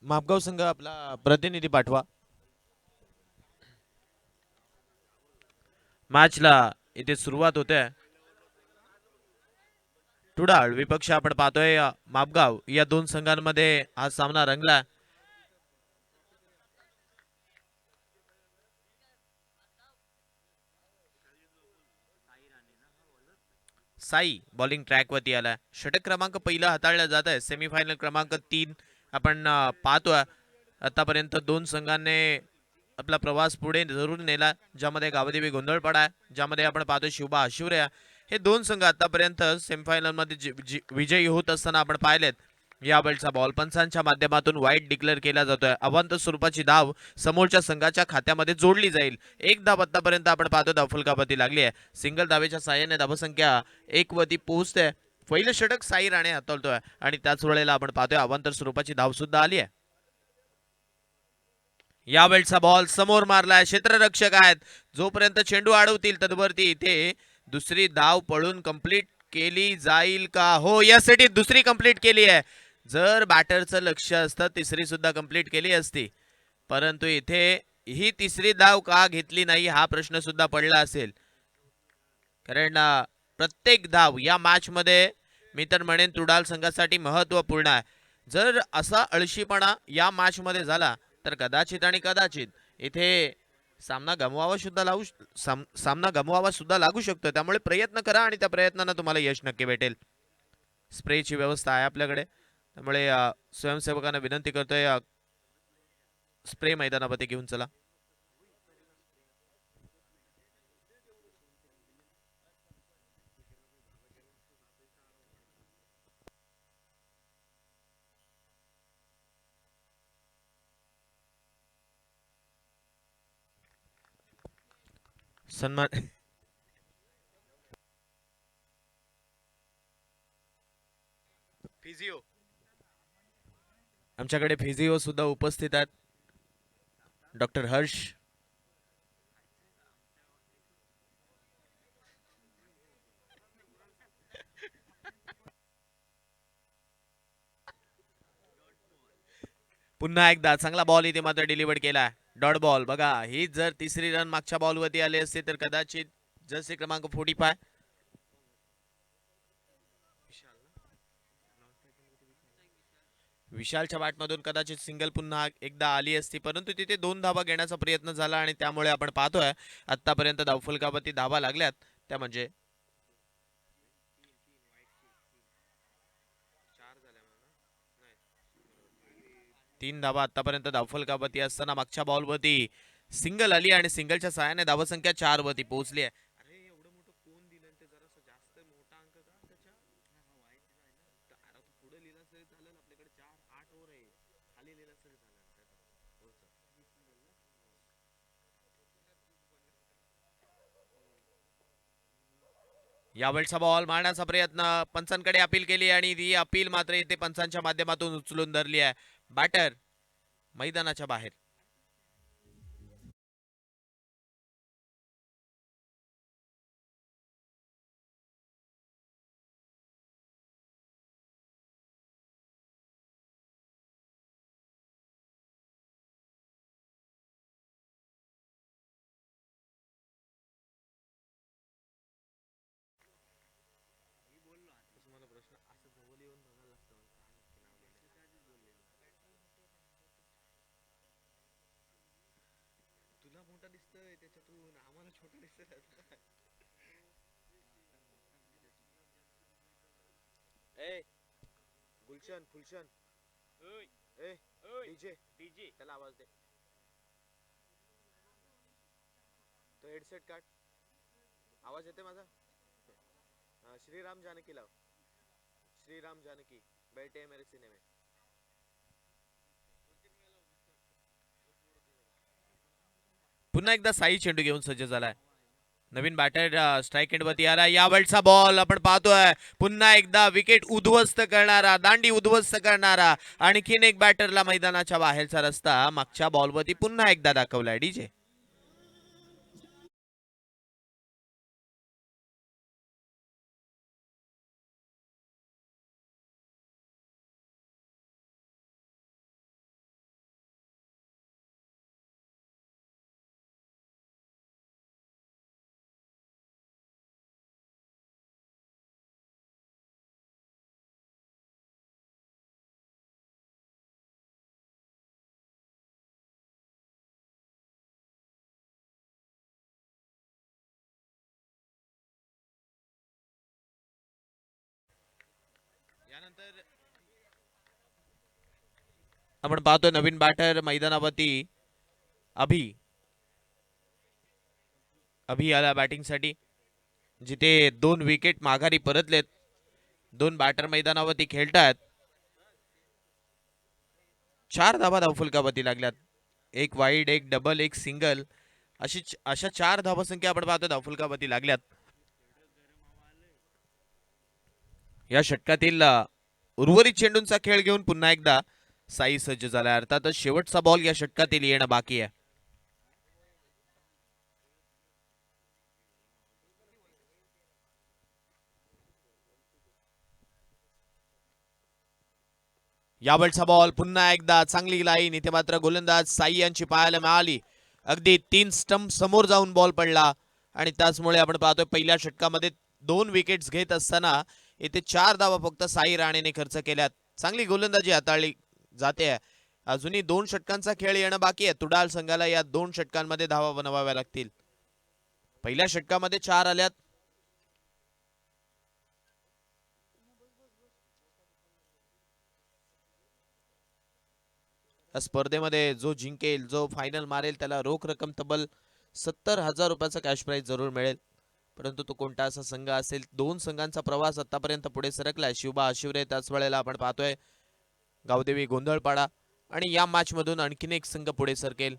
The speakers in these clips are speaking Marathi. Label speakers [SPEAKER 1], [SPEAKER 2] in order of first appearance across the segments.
[SPEAKER 1] मापगाव संघ आपला प्रतिनिधी पाठवा. मॅचला इथे सुरुवात होते. तुडाळ विपक्ष आपण पाहतोय मापगाव या दोन संघांमध्ये हा सामना रंगला. साई बॉलिंग ट्रॅक वरती आलाय. षटक क्रमांक पहिला हाताळला जात आहे. सेमीफायनल क्रमांक 3 आपण पाहतोय. आतापर्यंत दोन संघांनी आपला प्रवास पुढे जरूर नेला, ज्यामध्ये गावदेवी गोंधळपाडा आहे, ज्यामध्ये आपण पाहतोय शिवबा आशिवरे. हे दोन संघ आतापर्यंत सेमीफायनल मध्ये विजयी होत असताना आपण पाहिलेत. यावेळचा बॉल पंचांच्या माध्यमातून वाईट डिक्लेअर केला जातोय. अवांतर स्वरूपाची धाव समोरच्या संघाच्या खात्यामध्ये जोडली जाईल. एक धाव आतापर्यंत आपण पाहतो धावफलकावरती लागली आहे. सिंगल धावेच्या साहाय्याने धावसंख्या 1 वरती पोहोचते. पहिलं षटक साई राणे हाताळतोय आणि त्याच वेळेला आपण पाहतोय अवांतर स्वरूपाची धाव सुद्धा आली आहे. यावेळचा बॉल समोर मारलाय. क्षेत्ररक्षक आहेत, जोपर्यंत चेंडू अडवतील तदवरती इथे दुसरी धाव पळून कंप्लीट केली जाईल का? हो, यासाठी दुसरी कंप्लीट केली आहे. जर बॅटरचं लक्ष असतं तिसरी सुद्धा कंप्लीट केली असती, परंतु इथे ही तिसरी धाव का घेतली नाही हा प्रश्न सुद्धा पडला असेल. कारण प्रत्येक धाव या मॅच मध्ये मी तर म्हणेन तुडाल संघासाठी महत्वपूर्ण आहे. जर असा अळशीपणा या मॅच मध्ये झाला तर कदाचित आणि कदाचित इथे सामना गमवावा सुद्धा सामना गमवावा सुद्धा लागू शकतो. त्यामुळे प्रयत्न करा आणि त्या प्रयत्नांना तुम्हाला यश नक्की भेटेल. स्प्रेची व्यवस्था आहे आपल्याकडे, त्यामुळे स्वयंसेवकांना विनंती करतोय स्प्रे मैदानामध्ये घेऊन चला. सन्मान फिजिओ, आमच्याकडे फिजिओ सुद्धा उपस्थित आहेत. डॉक्टर हर्ष. पुन्हा एकदा चांगला बॉल इथे मात्र डिलिव्हर केला. डॉट बॉल बघा, ही जर तिसरी रन मागच्या बॉलवरती आली असते तर कदाचित जसे क्रमांक 45 विशालच्या बॅटमधून कदाचित सिंगल पुन्हा एकदा आली असती, परंतु तिथे 2 धावा घेण्याचा प्रयत्न झाला आणि त्यामुळे आपण पाहतोय आतापर्यंत धावफलकावरती धावा लागल्यात त्या म्हणजे 3 धावा आतापर्यंत धावफलकावरती असताना मागच्या बॉलवरती सिंगल आली आणि सिंगलच्या सहाय्याने धावसंख्या 4 वरती पोहोचली आहे. अरे एवढं मोठं कोण दिलं ते जरा जास्त मोठा अंक का त्याच्या पुढे लिहिलं तरी चालेल. आपल्याकडे 4-8 ओव्हर आहे, खाली लिहिलं तरी चालेल. यावेळचा बॉल मारण्याचा प्रयत्न पंचांकडे अपील केली आणि ती अपील मात्र इथे पंचांच्या माध्यमातून उचलून धरली आहे. बॅटर मैदानाच्या बाहेर. तुला मोठा दिसतोय त्याच्यातून, आम्हाला छोटा दिसतोय. ए गुलशन फुलशन, ए डीजे डीजे त्याला आवाज दे. तो हेडसेट काढ, आवाज येते माझा. श्रीराम जानकी लाव. श्रीराम जानकी बैठे मेरे सीने में. पुन्हा एकदा साई चेंडू घेऊन सज्ज झालाय. नवीन बॅटर स्ट्राईक एंड वरती आला. यावेळचा बॉल आपण पाहतोय पुन्हा एकदा विकेट उद्ध्वस्त करणारा, दांडी उद्ध्वस्त करणारा आणखीन एक बॅटरला मैदानाच्या बाहेरचा रस्ता मागच्या बॉलवरती पुन्हा एकदा दाखवलाय डीजे. आपण पाहतोय नवीन बॅटर मैदानावरती अभि अभि आला बॅटिंगसाठी, जिथे 2 विकेट माघारी परतलेत. 2 बॅटर मैदानावरती खेळतात. 4 धावा धावफलकावरती लागल्यात. एक वाईड, एक डबल, एक सिंगल, अशा 4 धावसंख्या आपण पाहतो धावफलकावरती लागल्यात. या षटकातील उर्वरित चेंडूंचा खेळ घेऊन पुन्हा एकदा साई सज्ज झाला. अर्थातच शेवटचा बॉल या षटकातील येणं बाकी आहे. यावेळचा बॉल पुन्हा एकदा चांगली लाईन. इथे मात्र गोलंदाज साई यांची पाहायला मिळाली. अगदी 3 स्टंप समोर जाऊन बॉल पडला आणि त्याचमुळे आपण पाहतोय पहिल्या षटकामध्ये 2 विकेट्स घेत असताना इथे 4 धावा फक्त साई राणेने खर्च केल्यात. चांगली गोलंदाजी हाताळली जाते. अजूनही 2 षटकांचा खेळ येणं बाकी आहे. तुडाळ संघाला या 2 षटकांमध्ये धावा बनवाव्या लागतील. पहिल्या षटकामध्ये 4 आल्यात. स्पर्धेमध्ये जो जिंकेल, जो फायनल मारेल, त्याला रोख रक्कम तब्बल 70,000 रुपयाचा कॅश प्राइज जरूर मिळेल. परंतु तो कोणता असा संघ असेल? 2 संघांचा प्रवास आतापर्यंत पुढे सरकलाय. शिवबा आशिवरे, त्याच वेळेला आपण पाहतोय गावदेवी गोंधळपाडा, आणि या मॅच मधून आणखीन एक संघ पुढे सरकेल.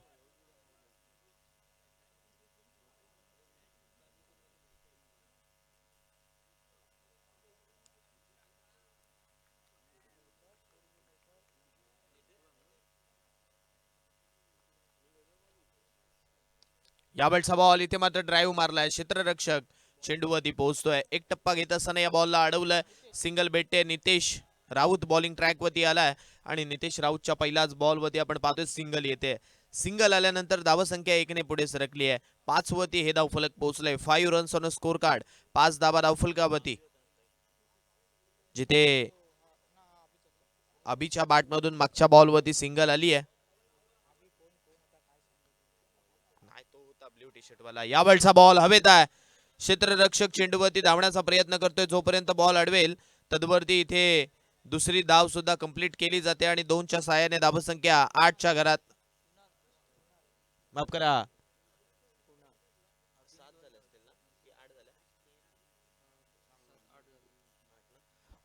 [SPEAKER 1] यावेळचा बॉल इथे मात्र ड्राईव्ह मारलाय. क्षेत्ररक्षक चेंडूवरती पोहोचतोय. एक टप्पा घेत असताना या बॉलला अडवलंय. सिंगल भेटते. नितेश राऊत बॉलिंग ट्रॅक वरती आलाय आणि नितेश राऊतच्या पहिल्याच बॉल वरती आपण पाहतोय सिंगल येते. सिंगल आल्यानंतर धावसंख्या 1 ने पुढे सरकली आहे. 5 वरती हे धावफलक पोहोचलंय. 5 runs on a score card. 5 धावा धावफलकावरती, जिथे अभिच्या बॅटमधून मागच्या बॉल वरती सिंगल आली आहे. ब्ल्यू टी शर्ट वाला. यावेळचा बॉल हवेत आहे. क्षेत्ररक्षक चेंडूवरती धावण्याचा प्रयत्न करतोय. जोपर्यंत बॉल अडवेल तदवरती इथे दुसरी धाव सुद्धा कंप्लीट केली जाते आणि 2च्या साहाय्याने धावसंख्या 8च्या घरात, माफ करा,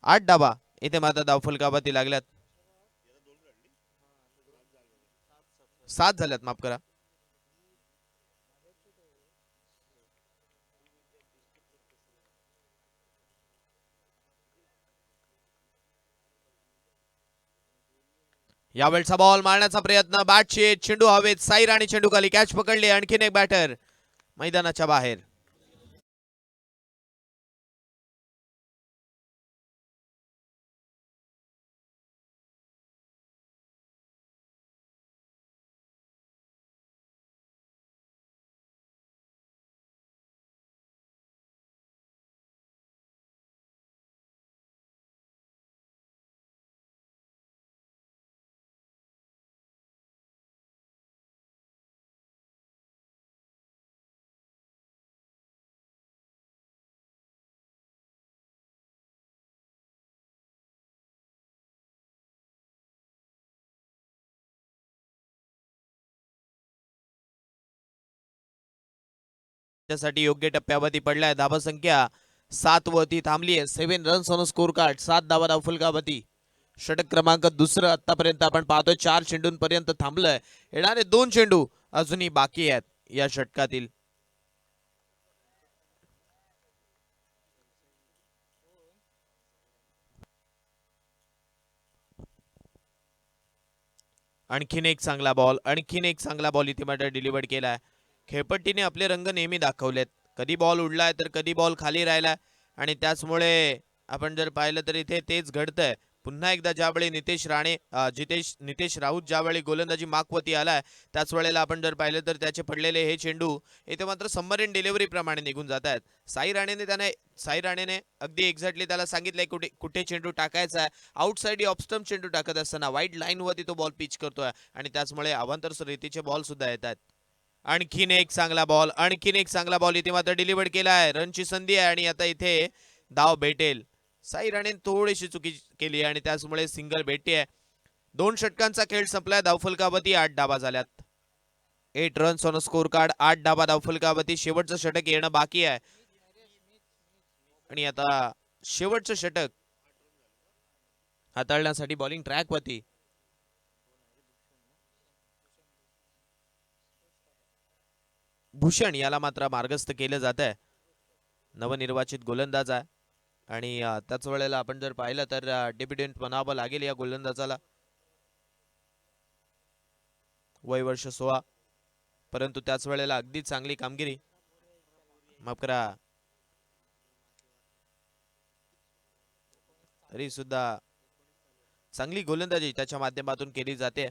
[SPEAKER 1] 8 धावा इथे मात्र धावफलकावरती लागल्यात. 7 झाल्यात, माफ करा. यावेळचा बॉल मारण्याचा प्रयत्न. बॅटचे चेंडू हवेत. साई राणे चेंडू खाली, कॅच पकडली. आणखीन एक बॅटर मैदानाच्या बाहेर. त्यासाठी योग्य टप्प्यावरती पडलाय. धावा संख्या 7 वरती थांबली आहे. 7 रन्स ऑन स्कोर कार्ड. 7 धावा धावफलकावरती. षटक क्रमांक 2 आतापर्यंत आपण पाहतोय 4 चेंडूंपर्यंत थांबलंय. येणारे 2 चेंडू अजूनही बाकी आहेत या षटकातील. आणखीन एक चांगला बॉल, आणखीन एक चांगला बॉल इथे मात्र डिलिव्हर्ड केलाय. खेळपट्टीने आपले रंग नेहमी दाखवलेत. कधी बॉल उडलाय तर कधी बॉल खाली राहिलाय, आणि त्याचमुळे आपण जर पाहिलं तर इथे तेच घडतंय. पुन्हा एकदा ज्यावेळी नितेश राऊत ज्यावेळी गोलंदाजी माकवती आलाय, त्याच वेळेला आपण जर पाहिलं तर त्याचे पडलेले हे चेंडू इथे मात्र सबमरीन डिलिव्हरी प्रमाणे निघून जात आहेत. साई राणेने अगदी एक्झॅक्टली त्याला सांगितलंय कुठे चेंडू टाकायचा आहे. आउटसाइड ऑफ स्टंप चेंडू टाकत असताना वाईड लाईन वरती तो बॉल पिच करतोय आणि त्याचमुळे अवांतर रीतीचे बॉल सुद्धा येतात. आणखीन एक चांगला बॉल, आणखीन एक चांगला बॉल इथे मात्र डिलिव्हर्ड केलाय. रनची संधी आहे आणि आता इथे धाव भेटेल. साई राणेने थोडीशी चुकी केली आणि त्याचमुळे सिंगल भेटते आहे. 2 षटकांचा खेळ संपलाय. धावफलकावरती 8 धाबा झाल्यात. 8 रन्स ऑन स्कोर कार्ड. 8 धाबा धावफलकावरती. शेवटचं षटक येणं बाकी आहे आणि आता शेवटचं षटक हाताळण्यासाठी बॉलिंग ट्रॅक वरती भूषण याला मात्र मार्गस्थ केलं जात आहे. नवनिर्वाचित गोलंदाज आहे आणि त्याच वेळेला आपण जर पाहिलं तर डेब्युटंट म्हणावं लागेल या गोलंदाजाला. वय वर्ष 16, परंतु त्याच वेळेला अगदी चांगली कामगिरी, माफ करा, तरी सुद्धा चांगली गोलंदाजी त्याच्या माध्यमातून केली जाते.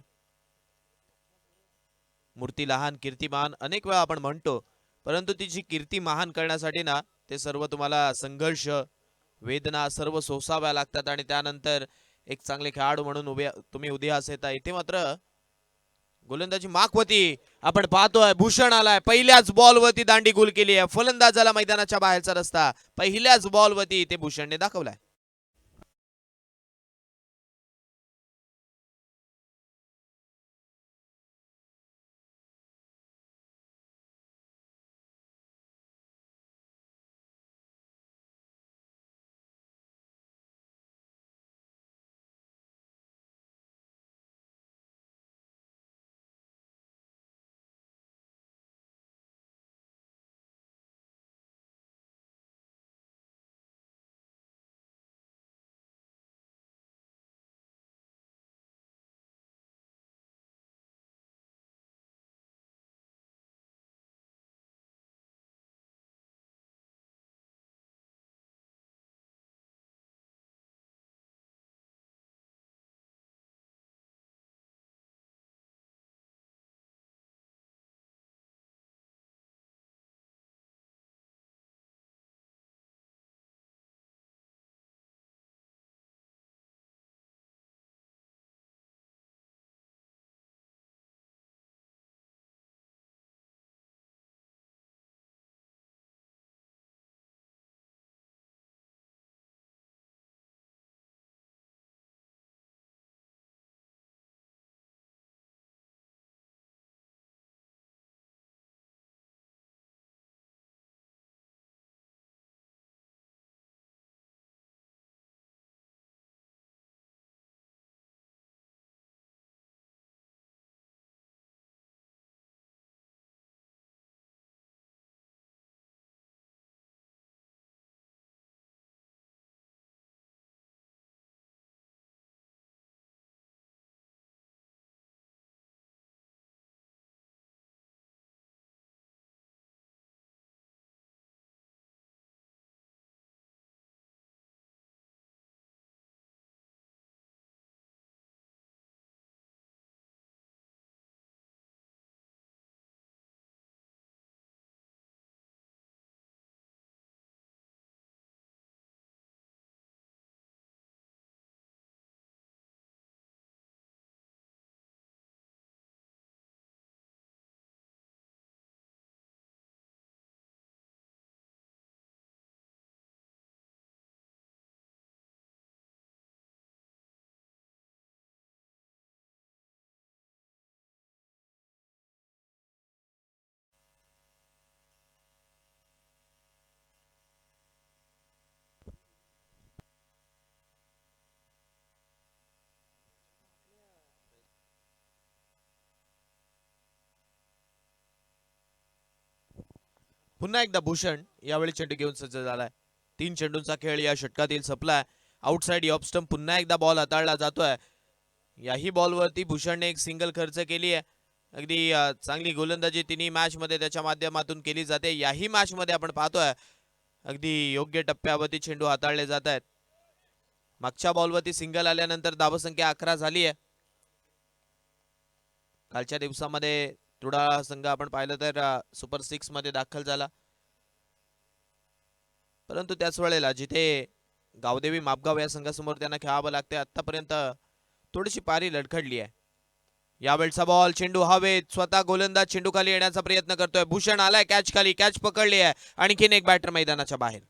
[SPEAKER 1] मूर्ती लहान कीर्ती महान अनेक वेळा आपण म्हणतो, परंतु तिची कीर्ती महान करण्यासाठी ना ते सर्व तुम्हाला संघर्ष, वेदना सर्व सोसाव्या लागतात आणि त्यानंतर एक चांगले खेळाडू म्हणून तुम्ही उदयास येता. इथे मात्र गोलंदाजी माखवती आपण पाहतोय. भूषण आलाय, पहिल्याच बॉलवरती दांडी गुल केली आहे. फलंदाजाला मैदानाच्या बाहेरचा रस्ता पहिल्याच बॉलवरती इथे भूषणने दाखवलाय. पुन्हा एकदा भूषण यावेळी चेंडू घेऊन सज्ज झालाय. 3 चेंडूंचा खेळ या षटकातील संपलाय. आउटसाइड ऑफ स्टंप पुन्हा एकदा बॉल हाताळला जातोय. याही बॉलवरती भूषणने एक सिंगल खर्च केली आहे. अगदी चांगली गोलंदाजी तिन्ही मॅच मध्ये त्याच्या माध्यमातून केली जाते. याही मॅच मध्ये आपण पाहतोय अगदी योग्य टप्प्यावरती चेंडू हाताळले जात आहेत. मागच्या बॉलवरती सिंगल आल्यानंतर धावसंख्या 11 झाली आहे. कालच्या दिवसामध्ये तुडा संघ आपण पाहिलं तर सुपर 6 मध्ये दाखल झाला, परंतु त्याच वेळेला जिथे गावदेवी मापगाव या संघासमोर त्यांना खेळावं लागते, आतापर्यंत थोडीशी पारी लडखडली आहे. यावेळचा बॉल चेंडू हवेत, स्वतः गोलंदाज चेंडू खाली येण्याचा प्रयत्न करतोय. भूषण आलाय कॅच खाली, कॅच पकडली आहे. आणखीन एक बॅटर मैदानाच्या बाहेर.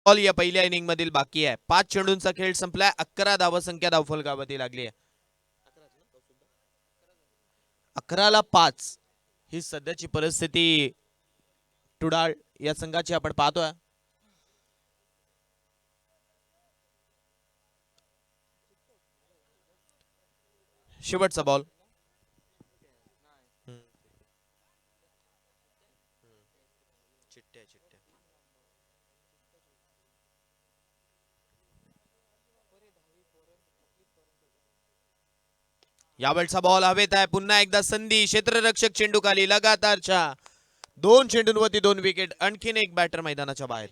[SPEAKER 1] बॉल या पहिल्या इनिंग मधील बाकी आहे. 5 चेंडूंचा खेळ संपलाय. 11 धावसंख्या धावफलकावरती लागली आहे. 11ला 5 ही सध्याची परिस्थिती टुडाळ या संघाची आपण पाहतोय. शेवटचा बॉल. यावेळचा बॉल हवेत आहे. पुन्हा एकदा संधी. क्षेत्ररक्षक चेंडू खाली. लगातारच्या 2 चेंडूंवरती 2 विकेट. आणखीन एक बॅटर मैदानाच्या बाहेर.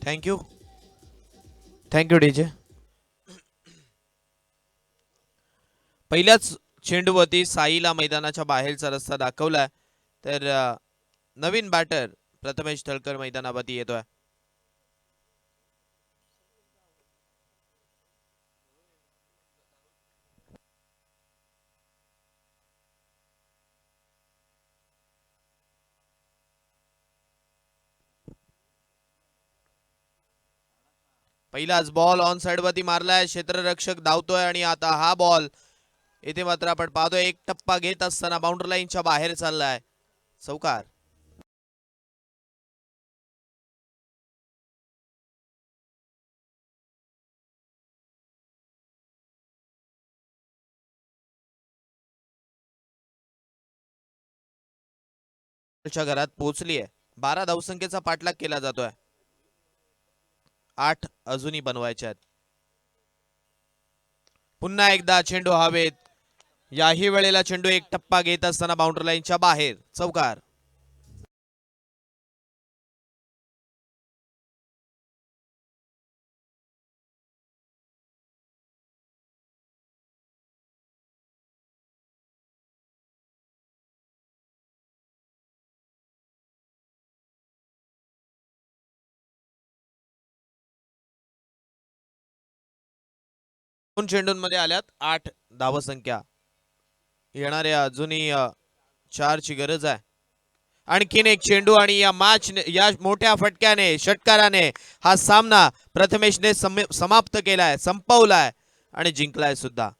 [SPEAKER 1] थँक्यू. Thank you DJ. पहिल्याच चेंडूवरती साईला मैदानाच्या बाहेरचा रस्ता दाखवलाय. तर नवीन बॅटर प्रथमेश तळकर मैदानावरती येतोय. पहिलाच बॉल ऑन साइड वरती मारलाय, क्षेत्ररक्षक धावतोय आणि आता हा बॉल इथे मात्र आपण पाहतोय एक टप्पा घेत असताना बाउंड्री लाईनच्या बाहेर चाललाय. चौकार. च्या घरात पोहोचली आहे. 12 धावसंख्येचा पाठलाग केला जातोय. 8 अजूनही बनवायचे आहेत. पुन्हा एकदा चेंडू हवेत. याही वेळेला चेंडू एक टप्पा घेत असताना बाउंड्री लाईनच्या बाहेर. चौकार. दोन चेंडूंमध्ये आल्यात 8 धावसंख्या. येणाऱ्या अजूनही 4 ची गरज आहे. आणखीन एक चेंडू आणि या मोठ्या फटक्याने षटकाराने हा सामना प्रथमेशने समाप्त केलाय, संपवलाय आणि जिंकलाय सुद्धा.